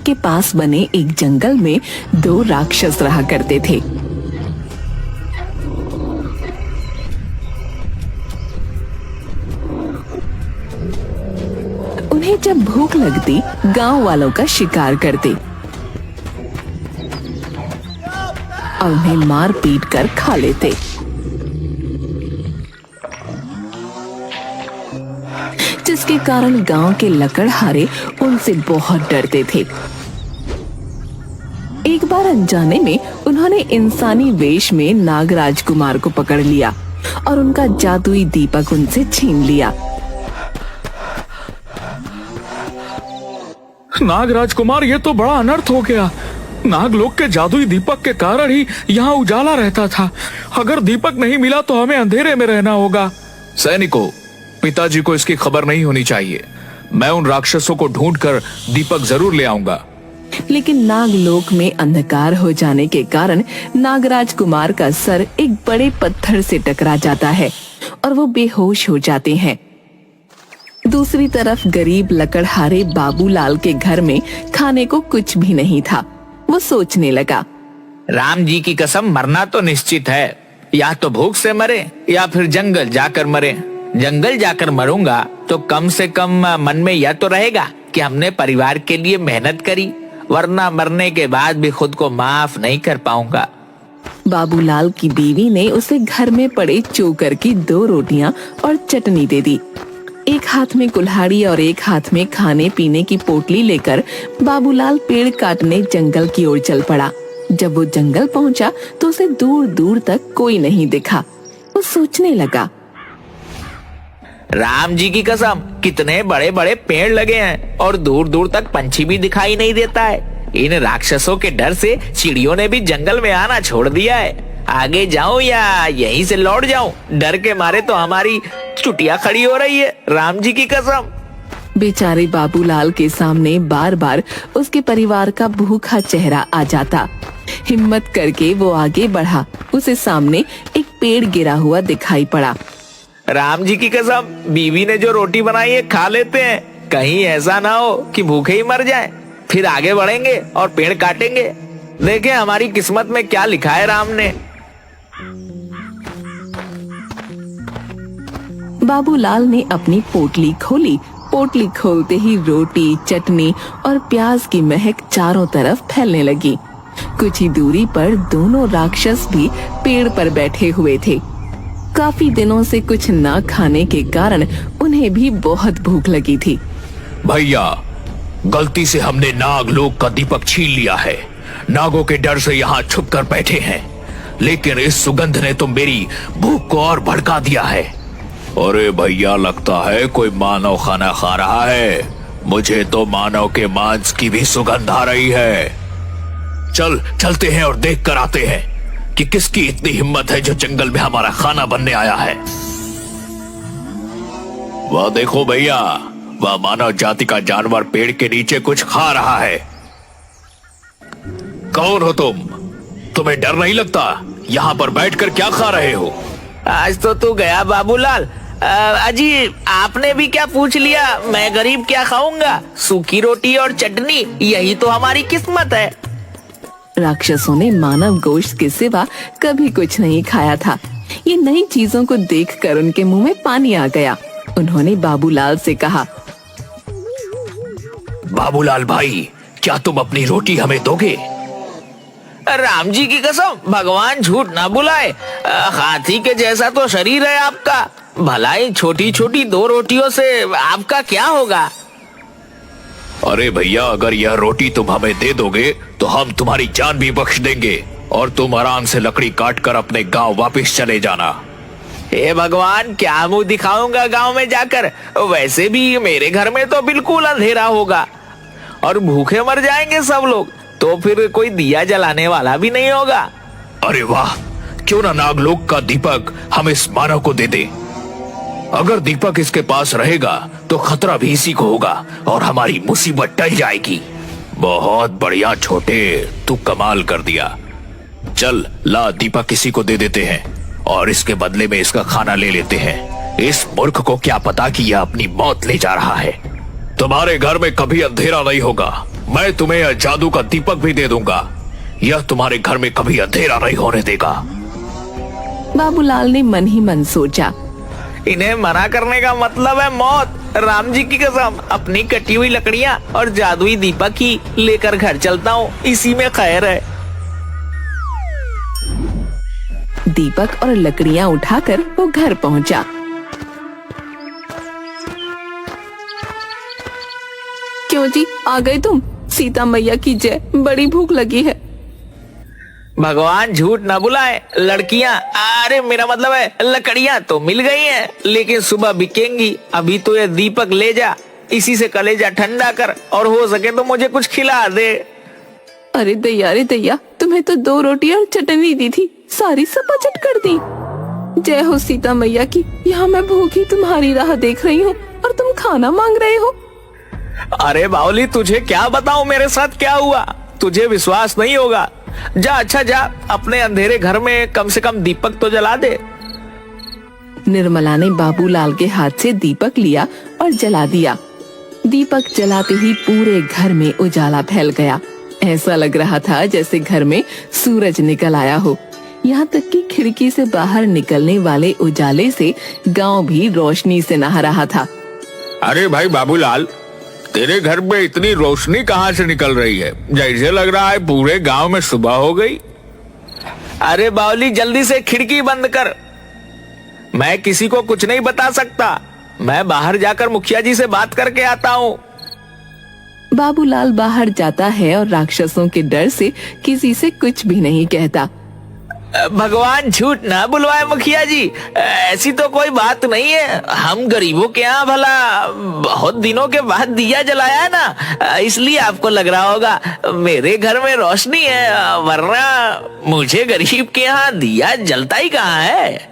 के पास बने एक जंगल में 2 राक्षस रहा करते थे। उन्हें जब भूख लगती गांव वालों का शिकार करते और उन्हें मार पीट कर खा लेते। जिसके कारण गांव के लकड़हारे उनसे बहुत डरते थे। एक बार अनजाने में उन्होंने इंसानी वेश में नागराज कुमार को पकड़ लिया और उनका जादुई दीपक उनसे छीन लिया। नागराज कुमार, ये तो बड़ा अनर्थ हो गया। नागलोक के जादुई दीपक के कारण ही यहाँ उजाला रहता था। अगर दीपक नहीं मिला तो हमें अंधेरे में रहना होगा। सैनिकों, पिताजी को इसकी खबर नहीं होनी चाहिए। मैं उन राक्षसों को ढूंढकर दीपक जरूर ले आऊंगा। लेकिन नागलोक में अंधकार हो जाने के कारण नागराज कुमार का सर एक बड़े पत्थर से टकरा जाता है और वो बेहोश हो जाते हैं। दूसरी तरफ गरीब लकड़हारे बाबूलाल के घर में खाने को कुछ भी नहीं था। वो सोचने लगा, राम जी की कसम, मरना तो निश्चित है। या तो भूख से मरे या फिर जंगल जाकर मरे। जंगल जाकर मरूंगा तो कम से कम मन में यह तो रहेगा कि हमने परिवार के लिए मेहनत करी, वरना मरने के बाद भी खुद को माफ नहीं कर पाऊंगा। बाबूलाल की बीवी ने उसे घर में पड़े चोकर की 2 रोटियां और चटनी दे दी। एक हाथ में कुल्हाड़ी और एक हाथ में खाने पीने की पोटली लेकर बाबूलाल पेड़ काटने जंगल की ओर चल पड़ा। जब वो जंगल पहुंचा तो उसे दूर दूर तक कोई नहीं दिखा। वो सोचने लगा, राम जी की कसम, कितने बड़े बड़े पेड़ लगे हैं और दूर दूर तक पंछी भी दिखाई नहीं देता है। इन राक्षसों के डर से चिड़ियों ने भी जंगल में आना छोड़ दिया है। आगे जाऊं या यहीं से लौट जाऊं? डर के मारे तो हमारी चुटिया खड़ी हो रही है। राम जी की कसम। बेचारे बाबूलाल के सामने बार बार उसके परिवार का भूखा चेहरा आ जाता। हिम्मत करके वो आगे बढ़ा। उसे सामने एक पेड़ गिरा हुआ दिखाई पड़ा। राम जी की कसम, बीवी ने जो रोटी बनाई है खा लेते हैं। कहीं ऐसा ना हो कि भूखे ही मर जाएं। फिर आगे बढ़ेंगे और पेड़ काटेंगे। देखें हमारी किस्मत में क्या लिखा है राम ने। बाबूलाल ने अपनी पोटली खोली। पोटली खोलते ही रोटी, चटनी और प्याज की महक चारों तरफ फैलने लगी। कुछ ही दूरी पर दोनों राक्षस भी पेड़ पर बैठे हुए थे। काफी दिनों से कुछ ना खाने के कारण उन्हें भी बहुत भूख लगी थी। भैया, गलती से हमने नागलोक का दीपक छीन लिया है। नागों के डर से यहाँ छुप कर बैठे हैं, लेकिन इस सुगंध ने तो मेरी भूख को और भड़का दिया है। अरे भैया, लगता है कोई मानव खाना खा रहा है। मुझे तो मानव के मांस की भी सुगंध आ रही है। चलते हैं और देख कर आते हैं कि किसकी इतनी हिम्मत है जो जंगल में हमारा खाना बनने आया है। वह देखो भैया, वह मानव जाति का जानवर पेड़ के नीचे कुछ खा रहा है। कौन हो तुम? तुम्हें डर नहीं लगता? यहाँ पर बैठकर क्या खा रहे हो? आज तो तू गया बाबूलाल। अजी, आपने भी क्या पूछ लिया? मैं गरीब क्या खाऊंगा? सूखी रोटी और चटनी, यही तो हमारी किस्मत है। राक्षसों ने मानव गोश्त के सिवा कभी कुछ नहीं खाया था। ये नई चीजों को देखकर उनके मुंह में पानी आ गया। उन्होंने बाबूलाल से कहा, बाबूलाल भाई, क्या तुम अपनी रोटी हमें दोगे? राम जी की कसम, भगवान झूठ ना बुलाए। हाथी के जैसा तो शरीर है आपका। भलाई छोटी छोटी 2 रोटियों से आपका क्या होगा? अरे भैया, अगर यह रोटी तुम हमें दे दोगे तो हम तुम्हारी जान भी बख्श देंगे और तुम आराम से लकड़ी काट कर अपने गांव वापस चले जाना। हे भगवान, क्या मुंह दिखाऊंगा गांव में जाकर? वैसे भी मेरे घर में तो बिल्कुल अंधेरा होगा और भूखे मर जाएंगे सब लोग। तो फिर कोई दिया जलाने वाला भी नहीं होगा। अरे वाह, क्यों ना नागलोक का दीपक हम इस मानव को दे दे। अगर दीपक इसके पास रहेगा तो खतरा भी इसी को होगा और हमारी मुसीबत टल जाएगी। बहुत बढ़िया छोटे, तू कमाल कर दिया। चल ला, दीपक किसी को दे देते हैं और इसके बदले में इसका खाना ले लेते हैं। इस मूर्ख को क्या पता कि यह अपनी मौत ले जा रहा है। तुम्हारे घर में कभी अंधेरा नहीं होगा मैं तुम्हें यह जादू का दीपक भी दे दूंगा। यह तुम्हारे घर में कभी अंधेरा नहीं होने देगा। बाबूलाल ने मन ही मन सोचा, इन्हें मना करने का मतलब है मौत। राम जी की कसम, अपनी कटी हुई लकड़ियाँ और जादुई दीपक ही लेकर घर चलता हूँ, इसी में खैर है। दीपक और लकड़ियां उठाकर वो घर पहुंचा। क्यों जी, आ गए तुम? सीता मैया की जय, बड़ी भूख लगी है। भगवान झूठ न बुलाए, लड़कियां, अरे मेरा मतलब है लकड़ियां तो मिल गई हैं, लेकिन सुबह बिकेंगी। अभी तो ये दीपक ले जा, इसी से कलेजा ठंडा कर, और हो सके तो मुझे कुछ खिला दे। अरे दैया, तुम्हें तो 2 रोटी और चटनी दी थी, सारी सपाचट कर दी। जय हो सीता मैया की। यहाँ मैं भूखी तुम्हारी राह देख रही हूँ और तुम खाना मांग रहे हो। अरे बावली, तुझे क्या बताऊं मेरे साथ क्या हुआ, तुझे विश्वास नहीं होगा। जा, अच्छा जा, अपने अंधेरे घर में कम से कम दीपक तो जला दे। निर्मला ने बाबूलाल के हाथ से दीपक लिया और जला दिया। दीपक जलाते ही पूरे घर में उजाला फैल गया। ऐसा लग रहा था जैसे घर में सूरज निकल आया हो। यहाँ तक कि खिड़की से बाहर निकलने वाले उजाले से गांव भी रोशनी से नहा रहा था। अरे भाई बाबूलाल, तेरे घर में इतनी रोशनी कहाँ से निकल रही है? जैसे लग रहा है पूरे गांव में सुबह हो गई। अरे बावली, जल्दी से खिड़की बंद कर। मैं किसी को कुछ नहीं बता सकता, मैं बाहर जाकर मुखिया जी से बात करके आता हूँ। बाबूलाल बाहर जाता है और राक्षसों के डर से किसी से कुछ भी नहीं कहता। भगवान झूठ ना बुलवाए मुखिया जी, ऐसी तो कोई बात नहीं है। हम गरीबों के यहाँ भला बहुत दिनों के बाद दिया जलाया है ना, इसलिए आपको लग रहा होगा मेरे घर में रोशनी है, वरना मुझे गरीब के यहाँ दिया जलता ही कहाँ है।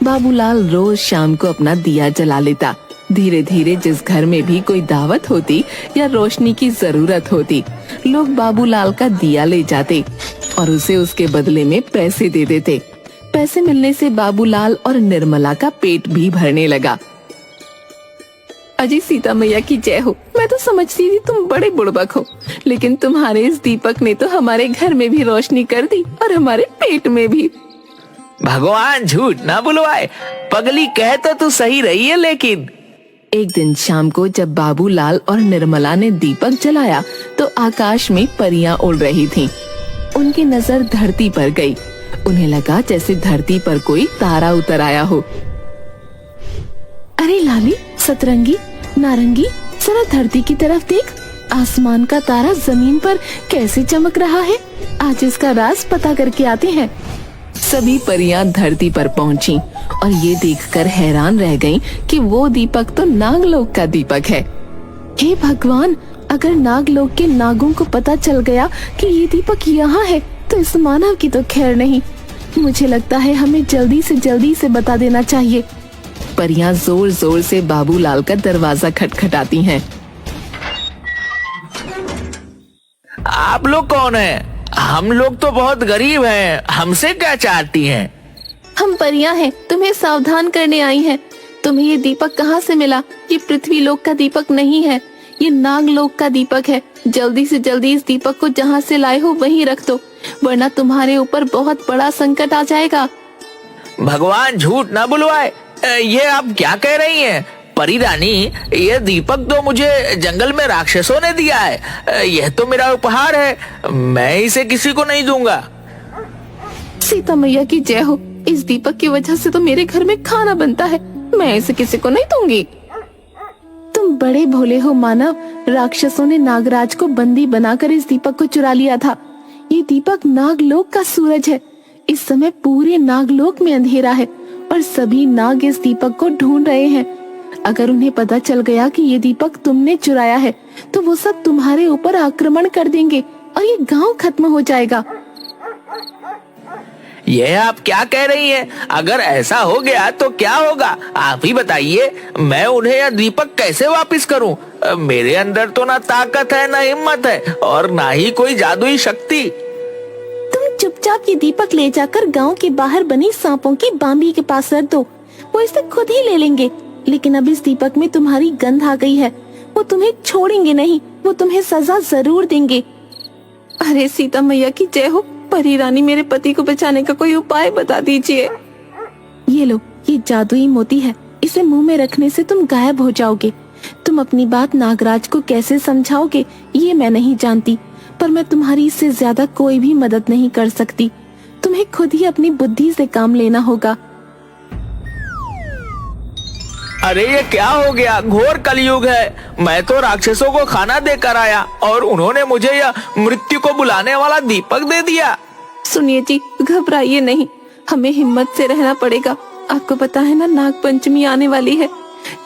बाबूलाल रोज शाम को अपना दिया जला लेता। धीरे धीरे जिस घर में भी कोई दावत होती या रोशनी की जरूरत होती, लोग बाबूलाल का दिया ले जाते और उसे उसके बदले में पैसे दे देते। पैसे मिलने से बाबूलाल और निर्मला का पेट भी भरने लगा। अजी सीता मैया की जय हो। मैं तो समझती थी तुम बड़े बुड़बक हो, लेकिन तुम्हारे इस दीपक ने तो हमारे घर में भी रोशनी कर दी और हमारे पेट में भी। भगवान झूठ ना बुलवाए, पगली कह तो तू सही रही है। लेकिन एक दिन शाम को जब बाबूलाल और निर्मला ने दीपक जलाया तो आकाश में परियां उड़ रही थीं। उनकी नजर धरती पर गई। उन्हें लगा जैसे धरती पर कोई तारा उतर आया हो। अरे लाली, सतरंगी, नारंगी, जरा धरती की तरफ देख। आसमान का तारा जमीन पर कैसे चमक रहा है। आज इसका राज पता करके आते हैं। सभी परियां धरती पर पहुंची और ये देखकर हैरान रह गईं कि वो दीपक तो नागलोक का दीपक है। हे भगवान, अगर नागलोक के नागों को पता चल गया कि ये दीपक यहाँ है तो इस मानव की तो खैर नहीं। मुझे लगता है हमें जल्दी से बता देना चाहिए। परियां जोर जोर से बाबूलाल का दरवाजा खटखटाती हैं। आप लोग कौन हैं? हम लोग तो बहुत गरीब हैं, हमसे क्या चाहती हैं? हम परियां हैं, तुम्हें सावधान करने आई हैं। तुम्हें ये दीपक कहाँ से मिला? ये पृथ्वी लोक का दीपक नहीं है, ये नागलोक का दीपक है। जल्दी से जल्दी इस दीपक को जहाँ से लाए हो वहीं रख दो, वरना तुम्हारे ऊपर बहुत बड़ा संकट आ जाएगा। भगवान झूठ ना बुलवाए, ये आप क्या कह रही हैं? परी रानी, ये दीपक तो मुझे जंगल में राक्षसों ने दिया है। यह तो मेरा उपहार है, मैं इसे किसी को नहीं दूंगा। सीता मैया की जय हो। इस दीपक की वजह से तो मेरे घर में खाना बनता है, मैं इसे किसी को नहीं दूंगी। तुम बड़े भोले हो मानव। राक्षसों ने नागराज को बंदी बनाकर इस दीपक को चुरा लिया था। ये दीपक नागलोक का सूरज है। इस समय पूरे नागलोक में अंधेरा है और सभी नाग इस दीपक को ढूंढ रहे हैं। अगर उन्हें पता चल गया कि ये दीपक तुमने चुराया है तो वो सब तुम्हारे ऊपर आक्रमण कर देंगे और ये गांव खत्म हो जाएगा। यह आप क्या कह रही हैं? अगर ऐसा हो गया तो क्या होगा, आप ही बताइए। मैं उन्हें यह दीपक कैसे वापस करूं? मेरे अंदर तो ना ताकत है, ना हिम्मत है और ना ही कोई जादुई शक्ति। तुम चुपचाप ये दीपक ले जाकर गांव के बाहर बनी सांपों की बांबी के पास रख दो, वो इसे खुद ही ले लेंगे। लेकिन अब इस दीपक में तुम्हारी गंध आ गई है, वो तुम्हें छोड़ेंगे नहीं। वो तुम्हें सजा जरूर देंगे। अरे सीता मैया की जय हो, परी रानी मेरे पति को बचाने का कोई उपाय बता दीजिए। ये लो, ये जादुई मोती है, इसे मुंह में रखने से तुम गायब हो जाओगे। तुम अपनी बात नागराज को कैसे समझाओगे ये मैं नहीं जानती, पर मैं तुम्हारी इससे ज्यादा कोई भी मदद नहीं कर सकती। तुम्हें खुद ही अपनी बुद्धि से काम लेना होगा। अरे ये क्या हो गया, घोर कलयुग है। मैं तो राक्षसों को खाना देकर आया और उन्होंने मुझे यह मृत्यु को बुलाने वाला दीपक दे दिया। सुनिए जी, घबराइए नहीं, हमें हिम्मत से रहना पड़ेगा। आपको पता है ना, नाग पंचमी आने वाली है।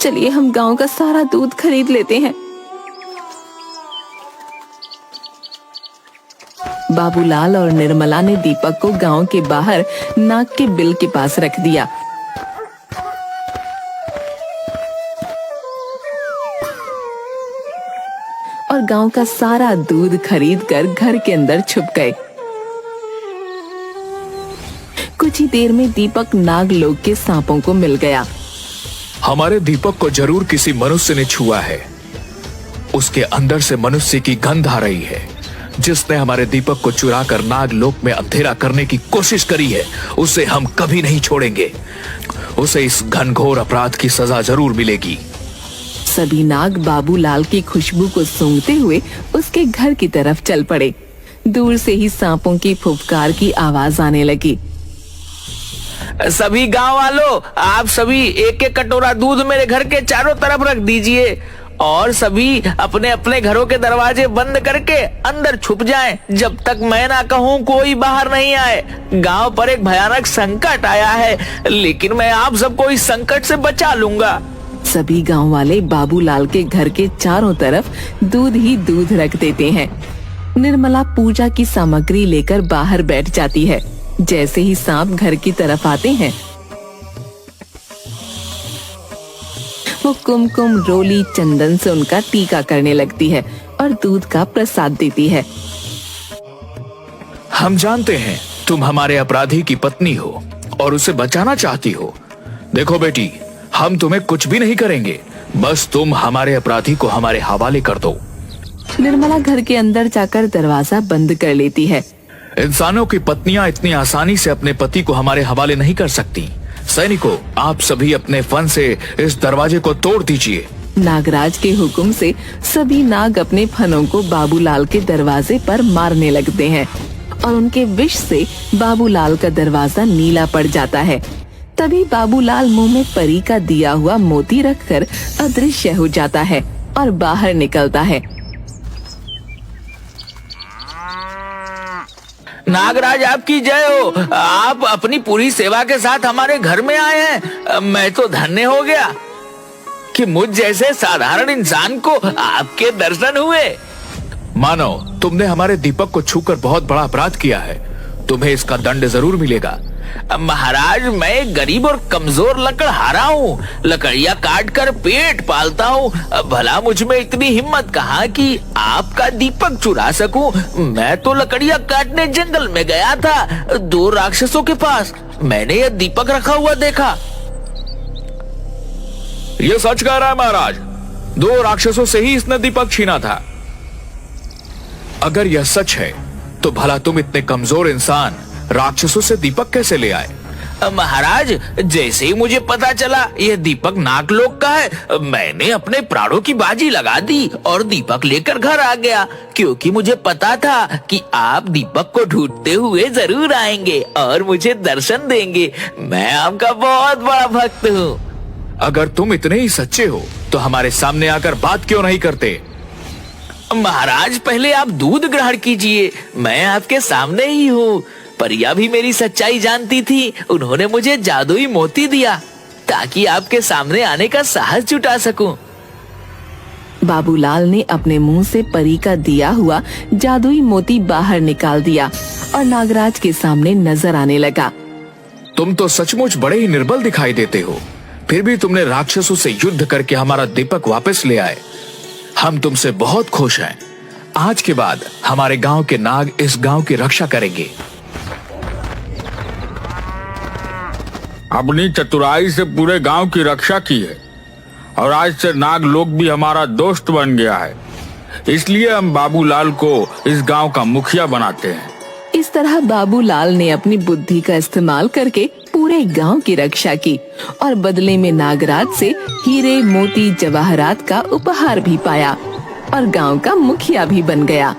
चलिए हम गांव का सारा दूध खरीद लेते हैं। बाबूलाल और निर्मला ने दीपक को गांव के बाहर नाग के बिल के पास रख दिया। और गांव का सारा दूध खरीदकर घर के अंदर छुप गए। कुछ ही देर में दीपक नागलोक के सांपों को मिल गया। हमारे दीपक को जरूर किसी मनुष्य ने छुआ है। उसके अंदर से मनुष्य की गंध आ रही है। जिसने हमारे दीपक को चुरा कर नागलोक में अंधेरा करने की कोशिश करी है, उसे हम कभी नहीं छोड़ेंगे। उसे इस घनघोर अपराध की सजा जरूर मिलेगी। सभी नाग बाबूलाल की खुशबू को सूंघते हुए उसके घर की तरफ चल पड़े। दूर से ही सांपों की फुफकार की आवाज आने लगी। सभी गांव वालों, आप सभी एक एक कटोरा दूध मेरे घर के चारों तरफ रख दीजिए और सभी अपने अपने घरों के दरवाजे बंद करके अंदर छुप जाएं, जब तक मैं ना कहूं कोई बाहर नहीं आए। गांव पर एक भयानक संकट आया है, लेकिन मैं आप सबको इस संकट से बचा लूंगा। सभी गांव वाले बाबूलाल के घर के चारों तरफ दूध ही दूध रख देते हैं। निर्मला पूजा की सामग्री लेकर बाहर बैठ जाती है। जैसे ही सांप घर की तरफ आते हैं, वो कुमकुम, रोली, चंदन से उनका टीका करने लगती है और दूध का प्रसाद देती है। हम जानते हैं तुम हमारे अपराधी की पत्नी हो और उसे बचाना चाहती हो। देखो बेटी, हम तुम्हें कुछ भी नहीं करेंगे, बस तुम हमारे अपराधी को हमारे हवाले कर दो। निर्मला घर के अंदर जाकर दरवाजा बंद कर लेती है। इंसानों की पत्नियां इतनी आसानी से अपने पति को हमारे हवाले नहीं कर सकती। सैनिकों, आप सभी अपने फन से इस दरवाजे को तोड़ दीजिए। नागराज के हुक्म से सभी नाग अपने फनों को बाबूलाल के दरवाजे पर मारने लगते हैं और उनके विष से बाबूलाल का दरवाजा नीला पड़ जाता है। तभी बाबूलाल मुंह में परी का दिया हुआ मोती रखकर अदृश्य हो जाता है और बाहर निकलता है। नागराज आपकी जय हो। आप अपनी पूरी सेवा के साथ हमारे घर में आए हैं। मैं तो धन्य हो गया कि मुझ जैसे साधारण इंसान को आपके दर्शन हुए। मानो तुमने हमारे दीपक को छूकर बहुत बड़ा अपराध किया है। तुम्हें इसका दंड जरूर मिलेगा। महाराज, मैं गरीब और कमजोर लकड़हारा हूँ। लकड़ियाँ काट कर पेट पालता हूँ। भला मुझ में इतनी हिम्मत कहाँ कि आपका दीपक चुरा सकूं। मैं तो लकड़ियाँ काटने जंगल में गया था, 2 राक्षसों के पास। मैंने यह दीपक रखा हुआ देखा। ये सच कह रहा है महाराज, 2 राक्षसों से ही इसने दीपक छीना था। अगर यह सच है तो भला तुम इतने कमजोर इंसान राक्षसों से दीपक कैसे ले आए? महाराज, जैसे ही मुझे पता चला यह दीपक नागलोक का है, मैंने अपने प्राणों की बाजी लगा दी और दीपक लेकर घर आ गया, क्योंकि मुझे पता था कि आप दीपक को ढूंढते हुए जरूर आएंगे और मुझे दर्शन देंगे। मैं आपका बहुत बड़ा भक्त हूँ। अगर तुम इतने ही सच्चे हो तो हमारे सामने आकर बात क्यों नहीं करते? महाराज, पहले आप दूध ग्रहण कीजिए, मैं आपके सामने ही हूँ। परिया भी मेरी सच्चाई जानती थी। उन्होंने मुझे जादुई मोती दिया ताकि आपके सामने आने का साहस जुटा सकूं। बाबूलाल ने अपने मुंह से परी का दिया हुआ जादुई मोती बाहर निकाल दिया और नागराज के सामने नजर आने लगा। तुम तो सचमुच बड़े ही निर्बल दिखाई देते हो, फिर भी तुमने राक्षसों से युद्ध करके हमारा दीपक वापस ले आए। हम तुमसे बहुत खुश हैं। आज के बाद हमारे गांव के नाग इस गांव की रक्षा करेंगे। अपनी चतुराई से पूरे गांव की रक्षा की है और आज से नाग लोग भी हमारा दोस्त बन गया है। इसलिए हम बाबूलाल को इस गांव का मुखिया बनाते हैं। इस तरह बाबूलाल ने अपनी बुद्धि का इस्तेमाल करके पूरे गांव की रक्षा की और बदले में नागराज से हीरे मोती जवाहरात का उपहार भी पाया और गांव का मुखिया भी बन गया।